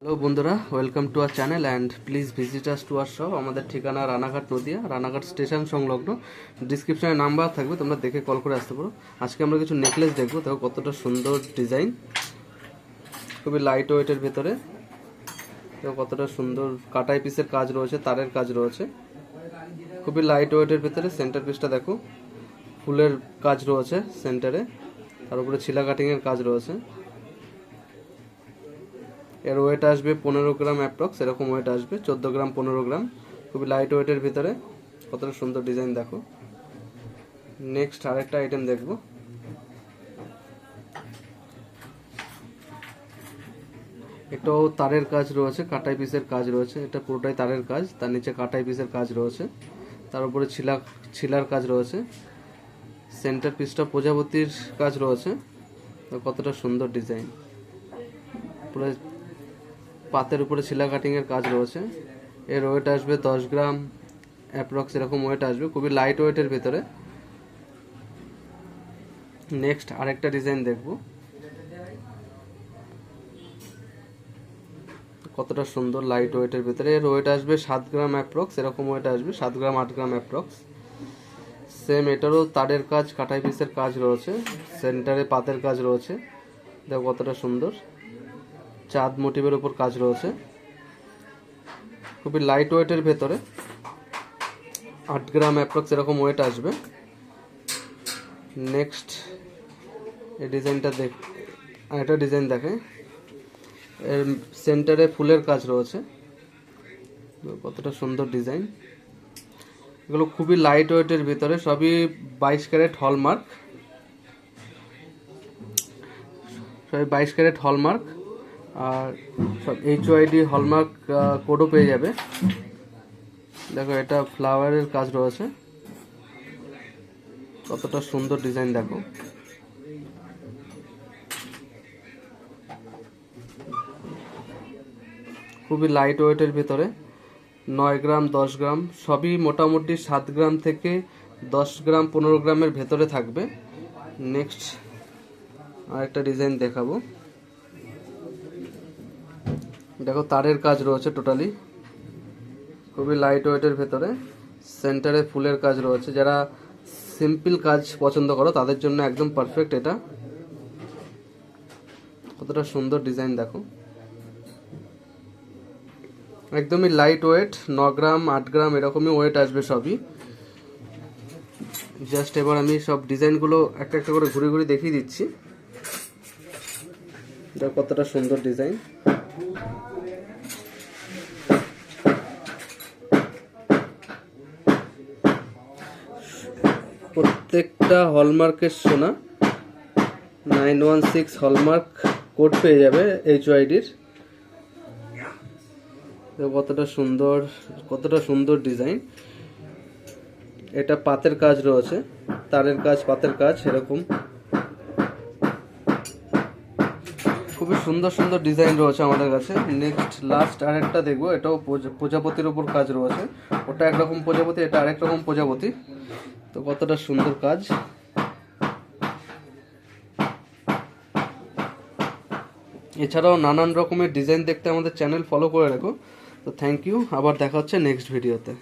Hello বন্ধুরা, welcome to our channel and please visit us to our shop. আমাদের ঠিকানা Ranaghat Nadia, Ranaghat station সংলগ্ন। ডিসক্রিপশনে নাম্বার থাকবে, তোমরা দেখে কল করে আসতে পারো। আজকে আমরা কিছু নেকলেস দেখবো, দেখো কতটা সুন্দর ডিজাইন, খুবই লাইট ওয়েটের ভেতরে। দেখো কতটা সুন্দর কাটাই পিসের কাজ রয়েছে, তারের কাজ রয়েছে, খুবই লাইট ওয়েটের ভেতরে। সেন্টার পিসটা দেখো, ফুলের কাজ রয়েছে সেন্টারে, তার উপরে ছিলা কাটিংয়ের কাজ রয়েছে। এর ওয়েট আসবে 15 গ্রাম অ্যাপ্রক্স, এরকম ওয়েট আসবে 14 গ্রাম 15 গ্রাম, খুবই লাইট ওয়েটের ভিতরে। কতটা সুন্দর ডিজাইন দেখো। নেক্সট আরেকটা আইটেম দেখবো, এটাও তারের কাজ রয়েছে, কাটাই পিসের কাজ রয়েছে। এটা পুরোটাই তারের কাজ, তার নিচে কাটাই পিসের কাজ রয়েছে, তার উপরে ছিলার কাজ রয়েছে। সেন্টার পিসটা প্রজাপতির কাজ রয়েছে। কতটা সুন্দর ডিজাইন, পুরো পাতের উপরে ছিলা কাটিংয়ের কাজ রয়েছে। এর ওয়েট আসবে 10 গ্রাম অ্যাপ্রক্স, এরকম ওয়েট আসবে, খুবই লাইট ওয়েটের ভেতরে। নেক্সট আরেকটা ডিজাইন দেখব, কতটা সুন্দর লাইট ওয়েটের ভেতরে। এর ওয়েট আসবে 7 গ্রাম অ্যাপ্রক্স, এরকম ওয়েট আসবে 7 গ্রাম 8 গ্রাম অ্যাপ্রক্স। সেম এটারও তারের কাজ, কাটাই পিসের কাজ রয়েছে, সেন্টারে পাতের কাজ রয়েছে। দেখো কতটা সুন্দর, চাঁদ মোটিভের উপর কাজ রয়েছে, খুবই লাইট ওয়েটের ভেতরে। 8 গ্রাম অ্যাপ্রক্স এরকম ওয়েট আসবে। নেক্সট এই ডিজাইনটা একটা ডিজাইন দেখে, এর সেন্টারে ফুলের কাজ রয়েছে, কতটা সুন্দর ডিজাইন। এগুলো খুবই লাইট ওয়েটের ভিতরে, সবই 22 ক্যারেট হলমার্ক, সবই 22 ক্যারেট হলমার্ক। আর সব HYD হলমার্ক কোডও পেয়ে যাবে। দেখো এটা ফ্লাওয়ারের কাজ রয়েছে, কতটা সুন্দর ডিজাইন দেখো। খুবই লাইট ওয়েটের ভিতরে, 9 গ্রাম 10 গ্রাম সবই মোটামুটি 7 গ্রাম থেকে 10 গ্রাম 15 গ্রামের ভেতরে থাকবে। নেক্সট আরেকটা ডিজাইন দেখাবো, দেখো তারের কাজ রয়েছে টোটালি, খুবই লাইট ওয়েটের ভেতরে। সেন্টারে ফুলের কাজ রয়েছে, যারা সিম্পল কাজ পছন্দ করো তাদের জন্য একদম পারফেক্ট এটা। কতটা সুন্দর ডিজাইন দেখো, একদমই লাইট ওয়েট, 9 গ্রাম 8 গ্রাম এরকমই ওয়েট আসবে সবই। জাস্ট এবার আমি সব ডিজাইনগুলো একটা একটা করে ঘুরে ঘুরে দেখিয়ে দিচ্ছি। দেখো কতটা সুন্দর ডিজাইন, প্রত্যেকটা হলমার্কের সোনা, 916 হলমার্ক কোড পেয়ে যাবে HYDর। কতটা সুন্দর ডিজাইন। এটা পাতের কাজ রয়েছে, তারের কাজ, পাতের কাজ, এরকম খুবই সুন্দর সুন্দর ডিজাইন রয়েছে আমাদের কাছে। নেক্সট লাস্ট আরেকটা দেখবো, এটাও প্রজাপতির উপর কাজ রয়েছে। ওটা একরকম প্রজাপতি, এটা আরেক রকম প্রজাপতি। তো কতটা সুন্দর কাজ। এছাড়াও নানান রকমের ডিজাইন দেখতে আমাদের চ্যানেল ফলো করে রাখো। তো থ্যাংক ইউ, আবার দেখা হচ্ছে নেক্সট ভিডিওতে।